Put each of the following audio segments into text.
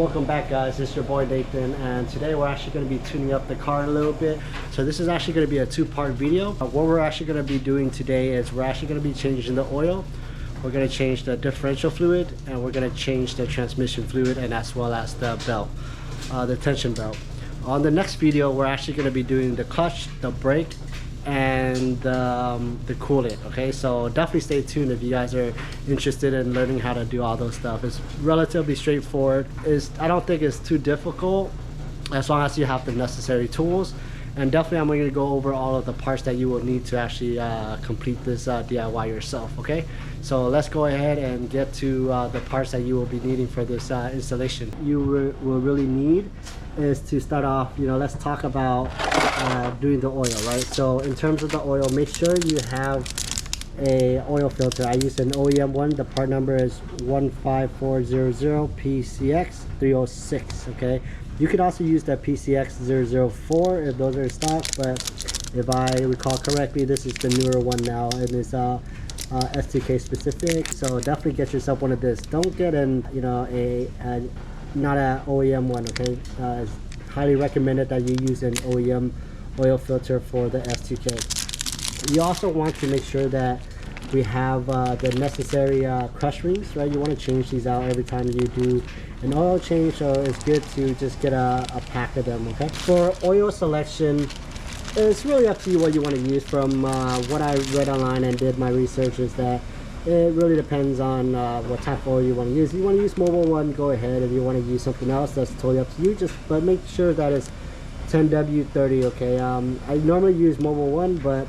welcome back guys. This is your boy Nathan, and today we're actually going to be tuning up the car a little bit. So this is actually going to be a two-part video. What we're actually going to be doing today is we're actually going to be changing the oil, we're going to change the differential fluid, and we're going to change the transmission fluid, and as well as the belt, the tension belt. On the next video we're actually going to be doing the clutch, the brake, and the coolant. Okay, so definitely stay tuned if you guys are interested in learning how to do all those stuff. It's relatively straightforward. I don't think it's too difficult as long as you have the necessary tools, and definitely I'm going to go over all of the parts that you will need to actually complete this DIY yourself. Okay, so let's go ahead and get to the parts that you will be needing for this installation. You will really need is to start off, let's talk about doing the oil, right? So in terms of the oil, make sure you have a oil filter. I use an OEM one. The part number is 15400 PCX306. Okay, you could also use the PCX004 if those are in stock, but if I recall correctly, this is the newer one now, and it's S2K specific. So definitely get yourself one of this. Don't get an not an OEM one. Okay, it's highly recommended that you use an OEM oil filter for the S2K. You also want to make sure that we have the necessary crush rings, right? You want to change these out every time you do an oil change, so it's good to just get a pack of them. Okay, for oil selection, it's really up to you what you want to use. From what I read online and did my research, is that it really depends on what type of oil you want to use. If you want to use Mobil 1, go ahead. If you want to use something else, that's totally up to you. But make sure that it's 10W30. Okay, I normally use Mobil 1, but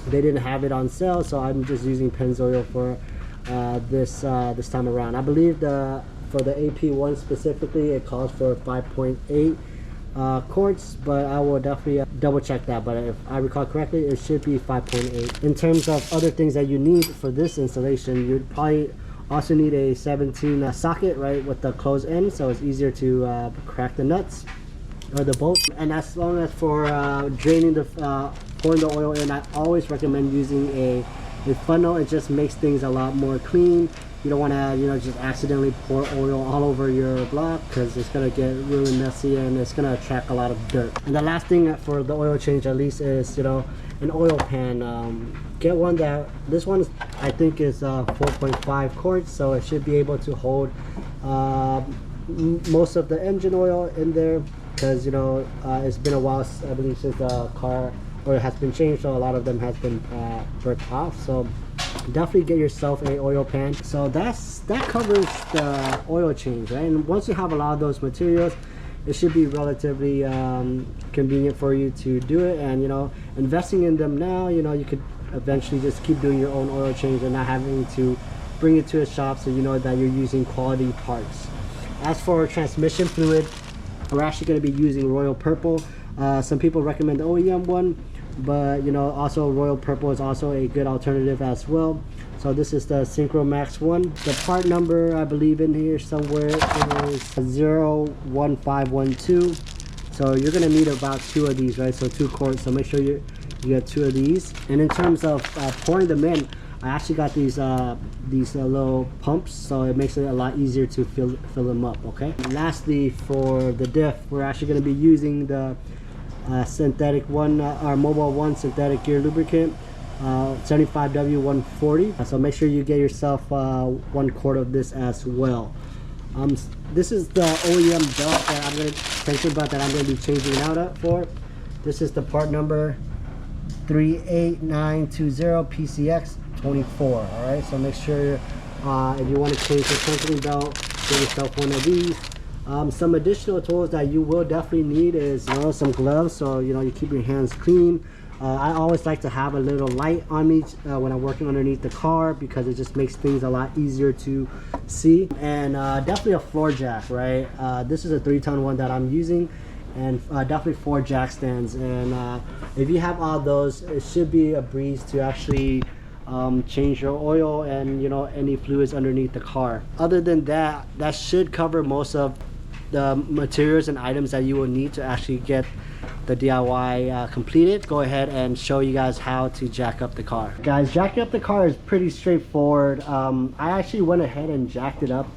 they didn't have it on sale, so I'm just using Pennzoil for this time around. I believe for the AP1 specifically, it calls for 5.8 quarts, but I will definitely double check that. But if I recall correctly, it should be 5.8. In terms of other things that you need for this installation, you'd probably also need a 17 socket, right, with the closed end, so it's easier to crack the nuts or the bolts. And as long as for draining pouring the oil in, I always recommend using a funnel. It just makes things a lot more clean. You don't want to just accidentally pour oil all over your block, because it's going to get really messy and it's going to attract a lot of dirt. And the last thing for the oil change at least is an oil pan. Get one this one I think is 4.5 quarts, so it should be able to hold most of the engine oil in there, because it's been a while, I believe, since the car oil has been changed, so a lot of them has been burnt off. So definitely get yourself a oil pan. So that covers the oil change, right? And once you have a lot of those materials, it should be relatively convenient for you to do it. And investing in them now, you could eventually just keep doing your own oil change and not having to bring it to a shop, so you know that you're using quality parts. As for transmission fluid, we're actually going to be using Royal Purple. Some people recommend the OEM one, but also Royal Purple is also a good alternative as well. So this is the Synchromax one. The part number, I believe in here somewhere, is 01512. So you're going to need about 2 of these, right? So 2 quarts, so make sure you get 2 of these. And in terms of pouring them in, I actually got these little pumps, so it makes it a lot easier to fill them up. Okay, lastly, for the diff, we're actually going to be using the synthetic one, our Mobil 1 synthetic gear lubricant, 75W140. So make sure you get yourself 1 quart of this as well. This is the OEM belt that I'm going to be changing it out for. This is the part number 38920 PCX24. All right, so make sure if you want to change the Serpentine belt, get yourself one of these. Some additional tools that you will definitely need is some gloves, so you keep your hands clean. I always like to have a little light on me when I'm working underneath the car, because it just makes things a lot easier to see. And definitely a floor jack, right? This is a 3-ton one that I'm using, and definitely 4 jack stands. And if you have all those, it should be a breeze to actually change your oil and any fluids underneath the car. Other than that, that should cover most of the materials and items that you will need to actually get the DIY completed. Go ahead and show you guys how to jack up the car. Guys, jacking up the car is pretty straightforward. I actually went ahead and jacked it up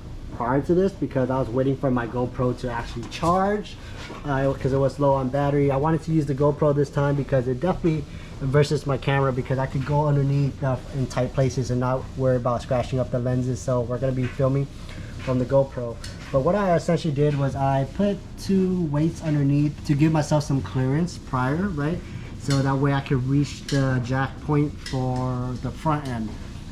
prior to this because I was waiting for my GoPro to actually charge because it was low on battery. I wanted to use the GoPro this time because it definitely versus my camera, because I could go underneath in tight places and not worry about scratching up the lenses. So we're going to be filming from the GoPro. But what I essentially did was I put 2 weights underneath to give myself some clearance prior, right? So that way I could reach the jack point for the front end.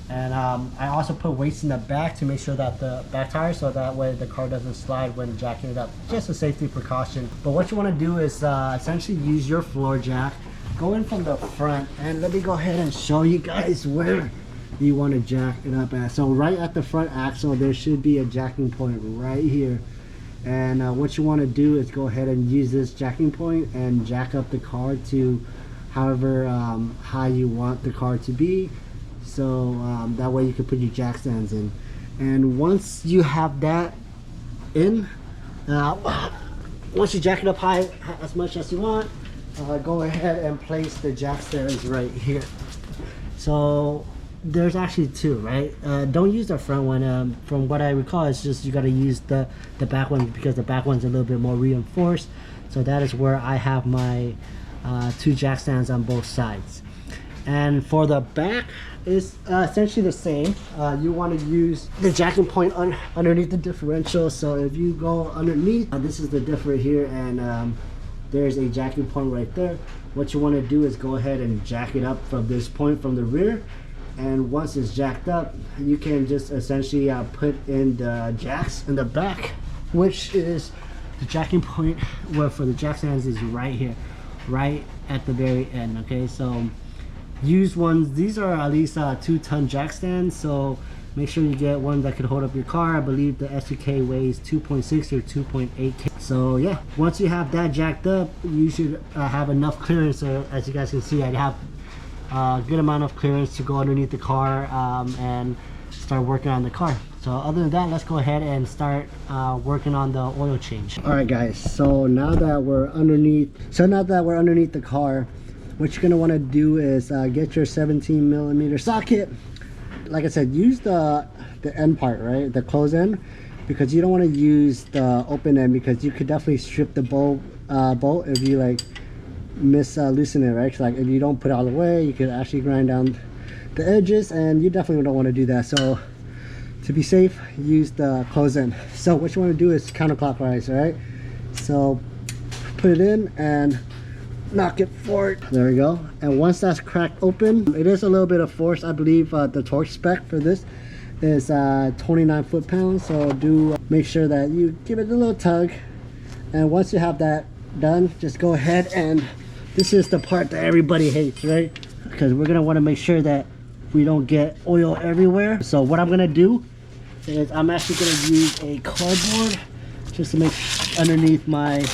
And I also put weights in the back to make sure that the back tire, so that way the car doesn't slide when jacking it up. Just a safety precaution. But what you want to do is essentially use your floor jack, go in from the front, and let me go ahead and show you guys where you want to jack it up at. So right at the front axle, there should be a jacking point right here. And what you want to do is go ahead and use this jacking point and jack up the car to however high you want the car to be. So that way you can put your jack stands in. And once you have that in, once you jack it up high as much as you want, go ahead and place the jack stands right here. So there's actually 2, right? Don't use the front one. From what I recall, it's just you got to use the back one because the back one's a little bit more reinforced. So that is where I have my 2 jack stands on both sides. And for the back is essentially the same. You want to use the jacking point underneath the differential. So if you go underneath, this is the diff right here, and there's a jacking point right there. What you want to do is go ahead and jack it up from this point from the rear. And once it's jacked up, you can just essentially put in the jacks in the back, which is the jacking point where for the jack stands is right here, right at the very end. Okay, so use ones. These are at least 2-ton jack stands, so make sure you get one that could hold up your car. I believe the S2K weighs 2.6 or 2.8. So yeah, once you have that jacked up, you should have enough clearance. So as you guys can see, I have a good amount of clearance to go underneath the car and start working on the car. So other than that, let's go ahead and start working on the oil change. All right guys, so now that we're underneath the car, what you're going to want to do is get your 17mm socket. Like I said, use the end part, right? The close end, because you don't want to use the open end, because you could definitely strip the bolt if you like loosen it, right? So like if you don't put it all the way, you could actually grind down the edges, and you definitely don't want to do that. So to be safe, use the close end. So what you want to do is counterclockwise, right? So put it in and knock it forward. There we go. And once that's cracked open, it is a little bit of force. I believe the torque spec for this is 29 foot-pounds. So do make sure that you give it a little tug. And once you have that done, just go ahead, and this is the part that everybody hates, right? Because we're gonna want to make sure that we don't get oil everywhere. So what I'm gonna do is I'm actually gonna use a cardboard just to make underneath my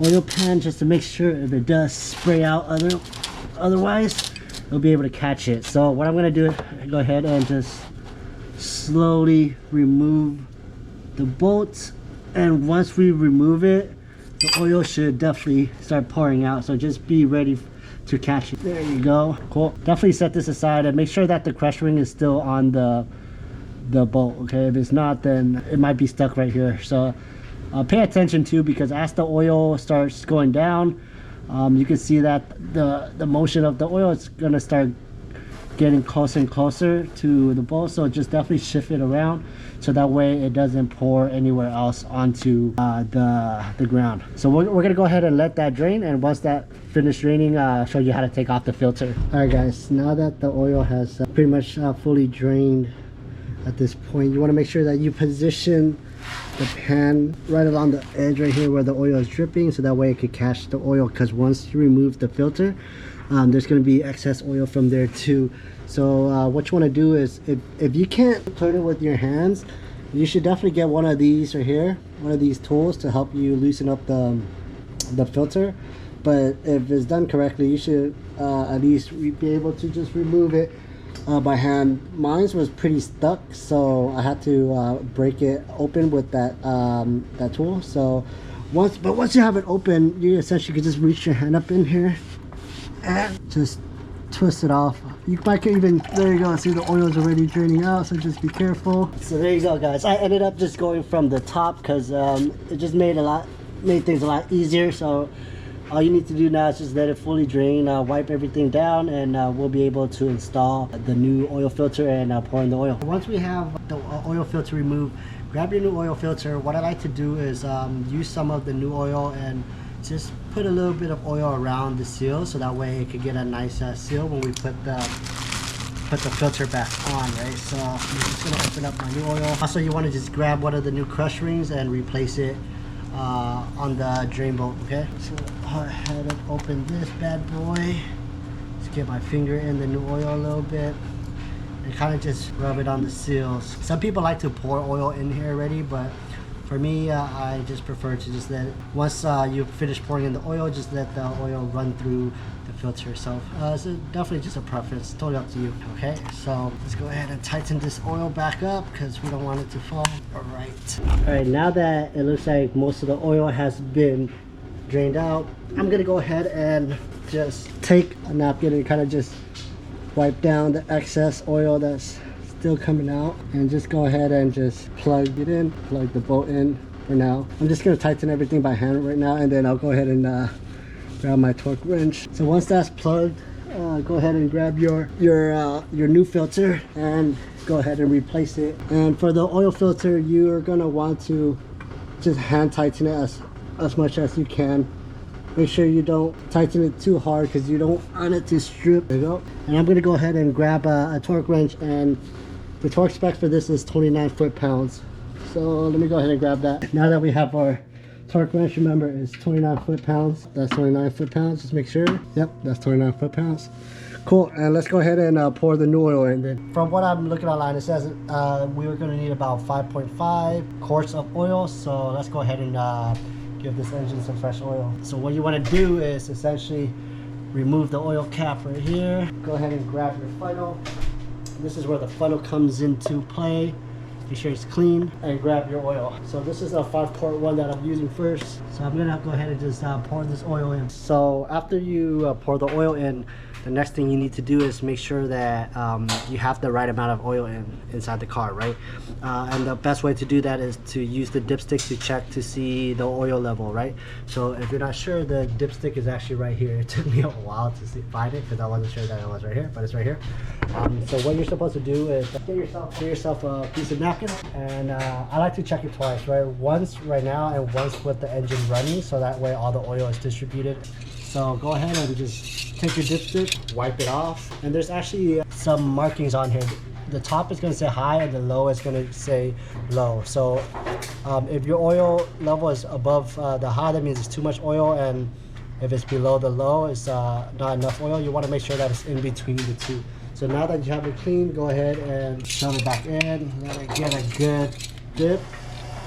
oil pan, just to make sure if it does spray out otherwise it'll be able to catch it. So what I'm going to do is go ahead and just slowly remove the bolts, and once we remove it, the oil should definitely start pouring out. So just be ready to catch it. There you go. Cool. Definitely set this aside and make sure that the crush ring is still on the bolt. Okay, if it's not, then it might be stuck right here. So pay attention too, because as the oil starts going down, you can see that the motion of the oil is going to start getting closer and closer to the bolt. So just definitely shift it around so that way it doesn't pour anywhere else onto the ground. So we're going to go ahead and let that drain, and once that finished draining, I'll show you how to take off the filter. All right guys, now that the oil has pretty much fully drained at this point, you want to make sure that you position the pan right along the edge right here where the oil is dripping, so that way it could catch the oil, because once you remove the filter, there's going to be excess oil from there too. So what you want to do is, if you can't clean it with your hands, you should definitely get one of these right here, one of these tools to help you loosen up the filter. But if it's done correctly, you should at least be able to just remove it by hand. Mine was pretty stuck, so I had to break it open with that that tool. So once you have it open, you essentially can just reach your hand up in here and just twist it off. You might even, there you go, see the oil is already draining out, so just be careful. So there you go, guys. I ended up just going from the top because it just made things a lot easier. So all you need to do now is just let it fully drain, wipe everything down, and we'll be able to install the new oil filter and pour in the oil. Once we have the oil filter removed, grab your new oil filter. What I like to do is use some of the new oil and just put a little bit of oil around the seal, so that way it could get a nice seal when we put the filter back on, right? So I'm just gonna open up my new oil. Also, you want to just grab one of the new crush rings and replace it on the drain bolt. Okay, so go ahead and open this bad boy. Just get my finger in the new oil a little bit and kind of just rub it on the seals. Some people like to pour oil in here already, but for me, I just prefer to just let it, once you finish pouring in the oil, just let the oil run through the filter itself. It's definitely just a preference, totally up to you. Okay, so let's go ahead and tighten this oil back up because we don't want it to fall. All right, now that it looks like most of the oil has been drained out, I'm gonna go ahead and just take a napkin and kind of just wipe down the excess oil that's still coming out, and just go ahead and just plug it in, plug the bolt in for now. I'm just going to tighten everything by hand right now, and then I'll go ahead and grab my torque wrench. So once that's plugged, go ahead and grab your new filter and go ahead and replace it. And for the oil filter, you're going to want to just hand tighten it as much as you can. Make sure you don't tighten it too hard because you don't want it to strip. There you go. And I'm going to go ahead and grab a torque wrench, and the torque spec for this is 29 foot-pounds. So let me go ahead and grab that. Now that we have our torque wrench, remember it's 29 foot-pounds. That's 29 foot-pounds, just make sure. Yep, that's 29 foot-pounds. Cool, and let's go ahead and pour the new oil in. Then from what I'm looking online, it says we were going to need about 5.5 quarts of oil. So let's go ahead and give this engine some fresh oil. So what you want to do is essentially remove the oil cap right here. Go ahead and grab your funnel. This is where the funnel comes into play. Make sure it's clean, and grab your oil. So this is a 5-quart one that I'm using first. So I'm gonna go ahead and just pour this oil in. So after you pour the oil in, the next thing you need to do is make sure that you have the right amount of oil inside the car, right? And the best way to do that is to use the dipstick to check to see the oil level, right? So if you're not sure, the dipstick is actually right here. It took me a while to find it because I wasn't sure that it was right here, but it's right here. So what you're supposed to do is get yourself a piece of napkin, and I like to check it twice, right? Once right now and once with the engine running, so that way all the oil is distributed. So go ahead and just take your dipstick, wipe it off, and there's actually some markings on here. The top is going to say high and the low is going to say low. So if your oil level is above the high, that means it's too much oil, and if it's below the low, it's not enough oil. You want to make sure that it's in between the two. So now that you have it clean, go ahead and shove it back in, let it get a good dip,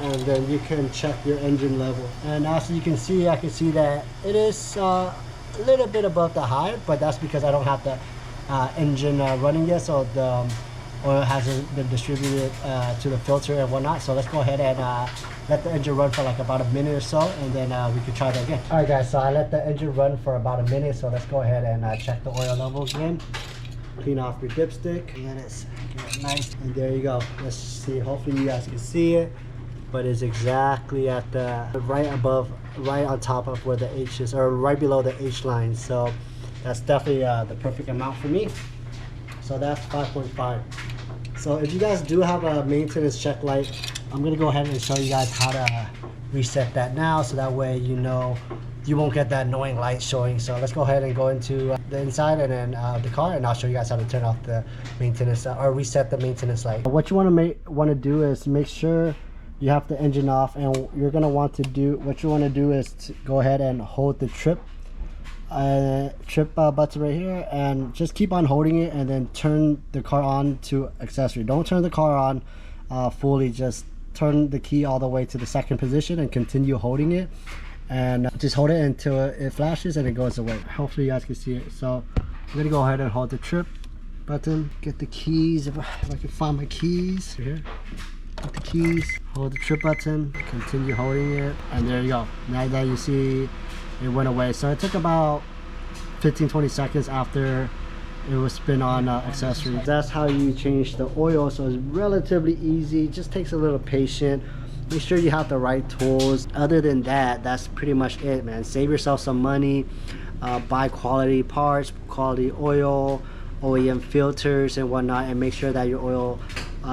and then you can check your engine level. And as you can see, I can see that it is a little bit above the high, but that's because I don't have the engine running yet, so the oil hasn't been distributed to the filter and whatnot. So let's go ahead and let the engine run for like about a minute or so, and then we can try that again. All right, guys, so I let the engine run for about a minute, so let's go ahead and check the oil level again. Clean off your dipstick, let it get nice, and there you go. Let's see, hopefully you guys can see it, but it's exactly at the right on top of where the H is, or right below the H line. So that's definitely the perfect amount for me. So that's 5.5. So if you guys do have a maintenance check light, I'm gonna go ahead and show you guys how to reset that now, so that way you know you won't get that annoying light showing. So let's go ahead and go into the inside and then the car, and I'll show you guys how to turn off the maintenance or reset the maintenance light. What you want to do is make sure you have the engine off, and you're gonna want to do is to go ahead and hold the trip button right here, and just keep on holding it, and then turn the car on to accessory. Don't turn the car on fully, just turn the key all the way to the second position and continue holding it, and just hold it until it flashes and it goes away. Hopefully you guys can see it. So I'm gonna go ahead and hold the trip button, get the keys, if I can find my keys right here. Get the keys, hold the trip button, continue holding it, and there you go. Now that you see it went away. So it took about 15-20 seconds after it will spin on accessories. That's how you change the oil, so it's relatively easy. Just takes a little patience. Make sure you have the right tools. Other than that, that's pretty much it, man. Save yourself some money, buy quality parts, quality oil, OEM filters and whatnot, and make sure that your oil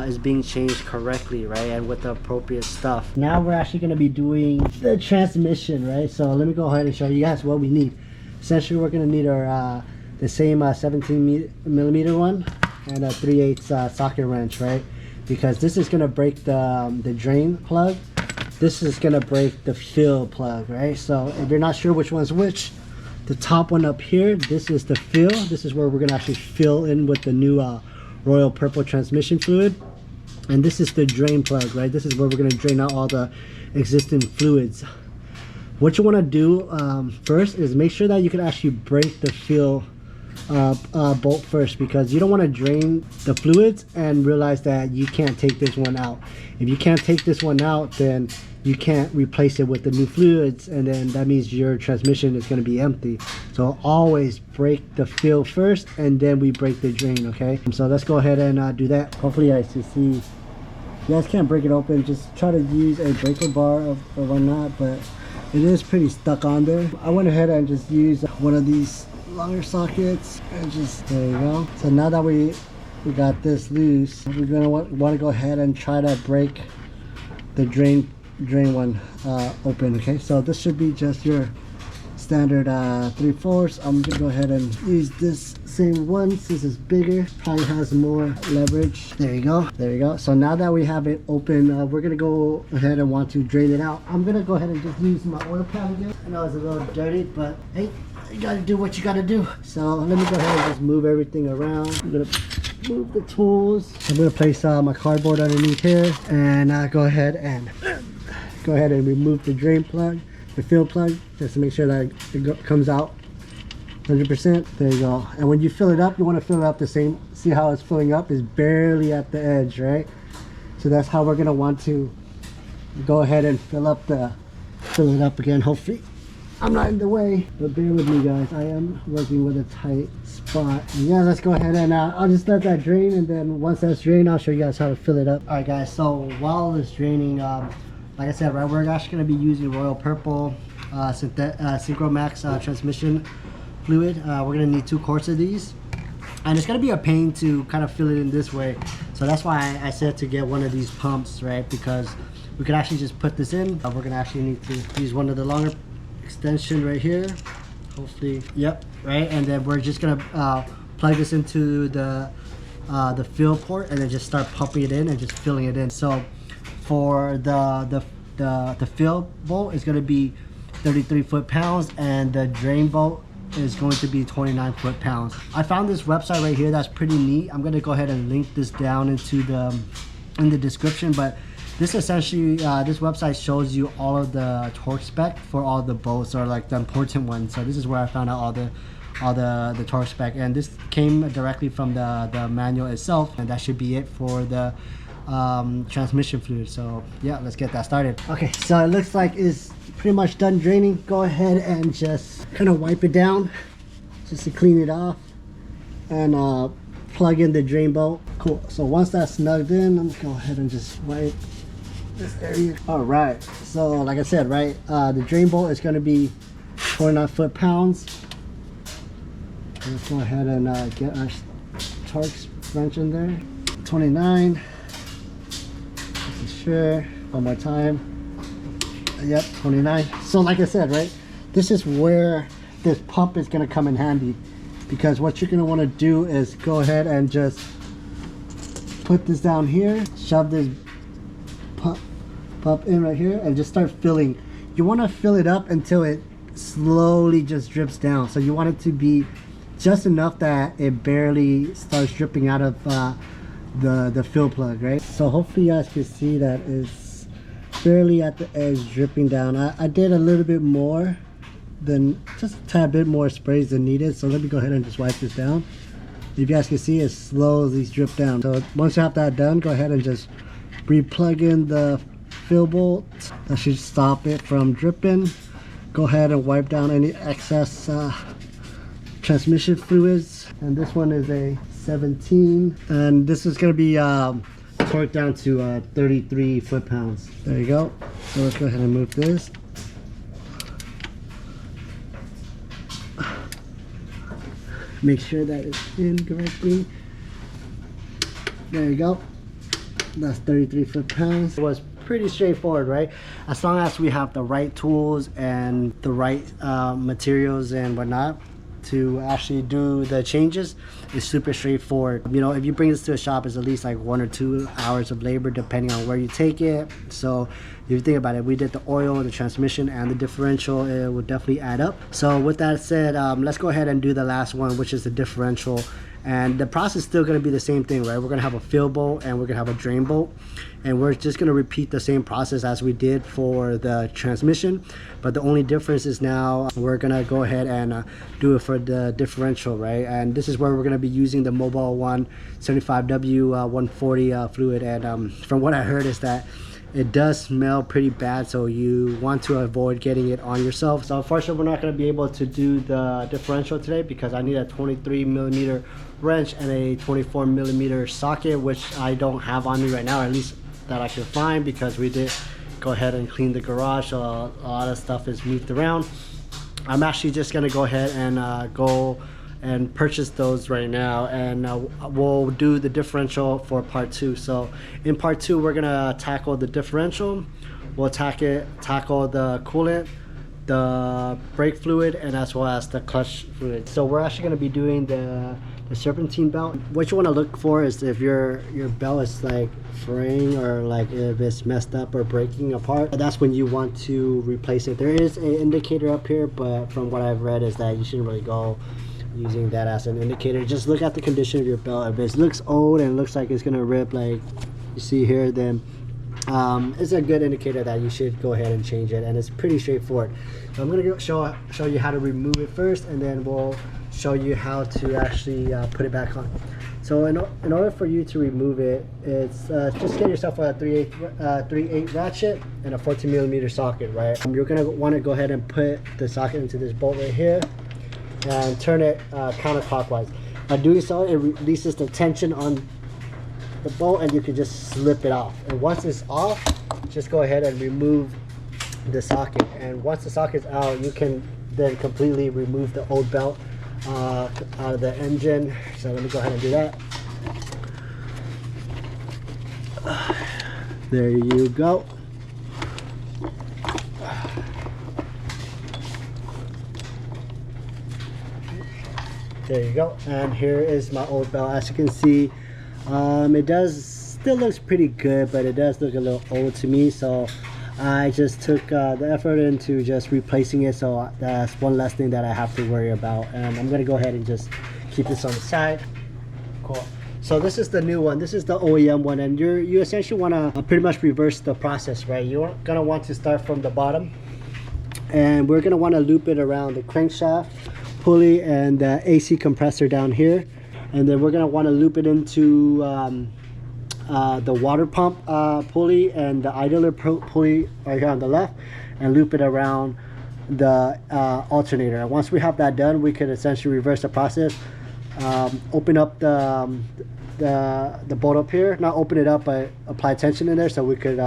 is being changed correctly, right, and with the appropriate stuff. Now we're actually going to be doing the transmission, right? So let me go ahead and show you guys what we need. Essentially, we're going to need our the same 17mm one and a 3/8 socket wrench, right? Because this is going to break the drain plug. This is going to break the fill plug, right? So if you're not sure which one's which, the top one up here, this is the fill. This is where we're going to actually fill in with the new Royal Purple transmission fluid. And this is the drain plug, right? This is where we're going to drain out all the existing fluids. What you want to do first is make sure that you can actually break the fill bolt first, because you don't want to drain the fluids and realize that you can't take this one out. If you can't take this one out, then you can't replace it with the new fluids, and then that means your transmission is going to be empty. So always break the fill first, and then we break the drain, okay? So let's go ahead and do that. Hopefully you guys can see. You guys can't break it open, just try to use a breaker bar or whatnot, but it is pretty stuck on there. I went ahead and just used one of these longer sockets, and just, there you go. So now that we got this loose, we're gonna want to go ahead and try to break the drain one open, okay? So this should be just your standard 3/4. I'm gonna go ahead and use this same one since it's bigger, probably has more leverage. There you go, there you go. So now that we have it open, we're gonna go ahead and want to drain it out. I'm gonna go ahead and just use my oil pan again. I know it's a little dirty, but hey, you gotta do what you gotta do. So let me go ahead and just move everything around. I'm gonna move the tools. I'm gonna place my cardboard underneath here, and go ahead and remove the drain plug, the fill plug, just to make sure that it comes out 100%. There you go. And when you fill it up, you want to fill it up the same. See how it's filling up is barely at the edge, right? So that's how we're gonna want to go ahead and fill it up again. Hopefully I'm not in the way, but bear with me, guys. I am working with a tight spot. Yeah, let's go ahead and I'll just let that drain, and then once that's drained, I'll show you guys how to fill it up. All right, guys. So while it's draining, like I said, right, we're actually going to be using Royal Purple Synchromax transmission fluid. We're going to need 2 quarts of these, and it's going to be a pain to kind of fill it in this way. So that's why I said to get one of these pumps, right? Because we could actually just put this in. We're going to actually need to use one of the longer extension right here, hopefully. Yep, right. And then we're just gonna plug this into the fill port, and then just start pumping it in and just filling it in. So for the fill bolt is going to be 33 foot-pounds, and the drain bolt is going to be 29 foot-pounds. I found this website right here that's pretty neat. I'm going to go ahead and link this down into in the description, but this essentially, this website shows you all of the torque spec for all the bolts, or like the important ones. So this is where I found out all the torque spec, and this came directly from the manual itself, and that should be it for the transmission fluid. So yeah, let's get that started. Okay, so it looks like it's pretty much done draining. Go ahead and just kind of wipe it down just to clean it off, and plug in the drain bolt. Cool. So once that's snugged in, I'm gonna go ahead and just wipe this area. All right, so like I said, right, the drain bolt is going to be 29 foot-pounds. Let's go ahead and get our torque wrench in there. 29. This is sure. One more time. Yep, 29. So like I said, right, this is where this pump is going to come in handy, because what you're going to want to do is go ahead and just put this down here, shove this pump in right here, and just start filling. You want to fill it up until it slowly just drips down. So you want it to be just enough that it barely starts dripping out of the fill plug, right? So hopefully you guys can see that it's barely at the edge dripping down. I did a little bit more than, just a tad bit more sprays than needed. So let me go ahead and just wipe this down. If you guys can see, it slowly drips down. So once you have that done, go ahead and just re-plug in the fill bolt. That should stop it from dripping. Go ahead and wipe down any excess transmission fluids. and this one is a 17, and this is going to be torqued down to 33 foot-pounds. There you go. So let's go ahead and move this. Make sure that it's in correctly. There you go. That's 33 foot-pounds. It was pretty straightforward, right? As long as we have the right tools and the right materials and whatnot to actually do the changes, it's super straightforward. You know, if you bring this to a shop, it's at least like 1 or 2 hours of labor depending on where you take it. So if you think about it, we did the oil, the transmission, and the differential. It would definitely add up. So with that said, let's go ahead and do the last one, which is the differential. And the process is still going to be the same thing, right? We're going to have a fill bolt and we're going to have a drain bolt, and we're just going to repeat the same process as we did for the transmission, but the only difference is now we're going to go ahead and do it for the differential, right? And this is where we're going to be using the Mobile 1 75W 140 fluid, and from what I heard is that it does smell pretty bad, so you want to avoid getting it on yourself. So unfortunately, we're not going to be able to do the differential today because I need a 23mm wrench and a 24mm socket, which I don't have on me right now, or at least that I can find, because we did go ahead and clean the garage, so a lot of stuff is moved around. I'm actually just going to go ahead and go and purchase those right now, and we'll do the differential for part 2. So in part 2, we're gonna tackle the differential, we'll tackle the coolant, the brake fluid, and as well as the clutch fluid. So we're actually gonna be doing the Serpentine Belt. What you want to look for is if your belt is like fraying, or like if it's messed up or breaking apart, that's when you want to replace it. There is an indicator up here, but from what I've read is that you shouldn't really go using that as an indicator. Just look at the condition of your belt. If it looks old and looks like it's gonna rip, like you see here, then it's a good indicator that you should go ahead and change it, and it's pretty straightforward. So I'm gonna show you how to remove it first, and then we'll show you how to actually put it back on. So in order for you to remove it, it's just get yourself a 3/8 ratchet and a 14mm socket, right? You're gonna want to go ahead and put the socket into this bolt right here and turn it counterclockwise. By doing so, it releases the tension on the bolt, and you can just slip it off. And once it's off, just go ahead and remove the socket. And once the socket's out, you can then completely remove the old belt out of the engine. So let me go ahead and do that. There you go. There you go. And here is my old belt. As you can see, it still looks pretty good, but it does look a little old to me, so I just took the effort into just replacing it. So that's one less thing that I have to worry about, and I'm gonna go ahead and just keep this on the side. Cool. So this is the new one. This is the OEM one, and you essentially want to pretty much reverse the process, right? You're gonna want to start from the bottom, and we're gonna want to loop it around the crankshaft, pulley, and the AC compressor down here, and then we're gonna want to loop it into the water pump pulley and the idler pulley right here on the left, and loop it around the alternator. And once we have that done, we could essentially reverse the process. Open up the bolt up here, not open it up, but apply tension in there, so we could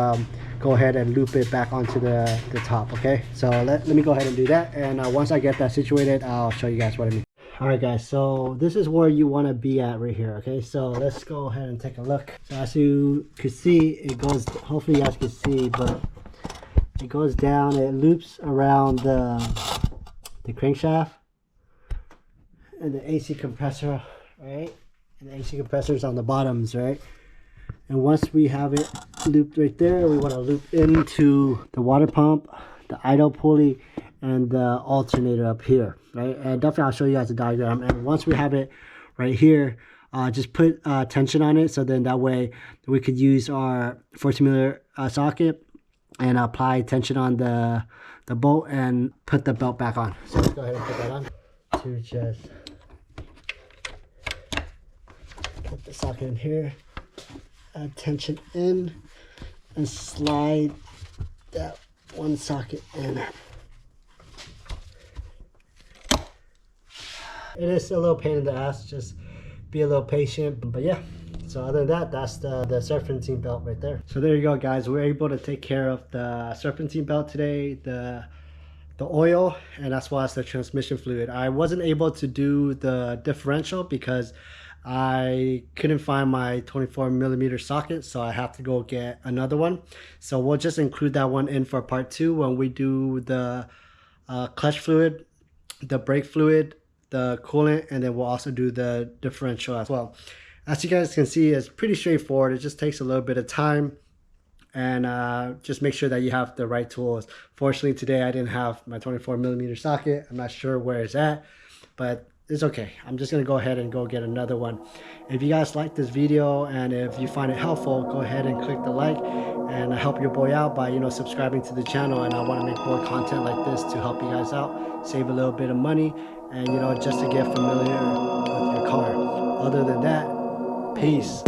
go ahead and loop it back onto the top. Okay, so let me go ahead and do that, and once I get that situated, I'll show you guys what I mean. All right guys, so this is where you want to be at right here. Okay, so let's go ahead and take a look. So as you can see, it goes, hopefully you guys can see, but it goes down, it loops around the crankshaft and the AC compressor, right? And the AC compressor is on the bottoms, right? And once we have it looped right there, we want to loop into the water pump, the idle pulley, and the alternator up here, right? And definitely I'll show you guys a diagram. And once we have it right here, just put tension on it, so then that way we could use our 14mm socket and apply tension on the bolt and put the belt back on. So let's go ahead and put that on to just put the socket in here, add tension in, and slide that one socket in. It is a little pain in the ass, just be a little patient. But yeah, so other than that, that's the serpentine belt right there. So there you go, guys. We're able to take care of the serpentine belt today, the oil, and as well as the transmission fluid. I wasn't able to do the differential because I couldn't find my 24mm socket, so I have to go get another one. So we'll just include that one in for part 2 when we do the clutch fluid, the brake fluid, the coolant, and then we'll also do the differential as well. As you guys can see, it's pretty straightforward. It just takes a little bit of time, and just make sure that you have the right tools. Fortunately today I didn't have my 24mm socket. I'm not sure where it's at, but it's okay. I'm just gonna go ahead and go get another one. If you guys like this video and if you find it helpful, go ahead and click the like and help your boy out by subscribing to the channel. And I want to make more content like this to help you guys out, save a little bit of money, and just to get familiar with your car. Other than that, peace.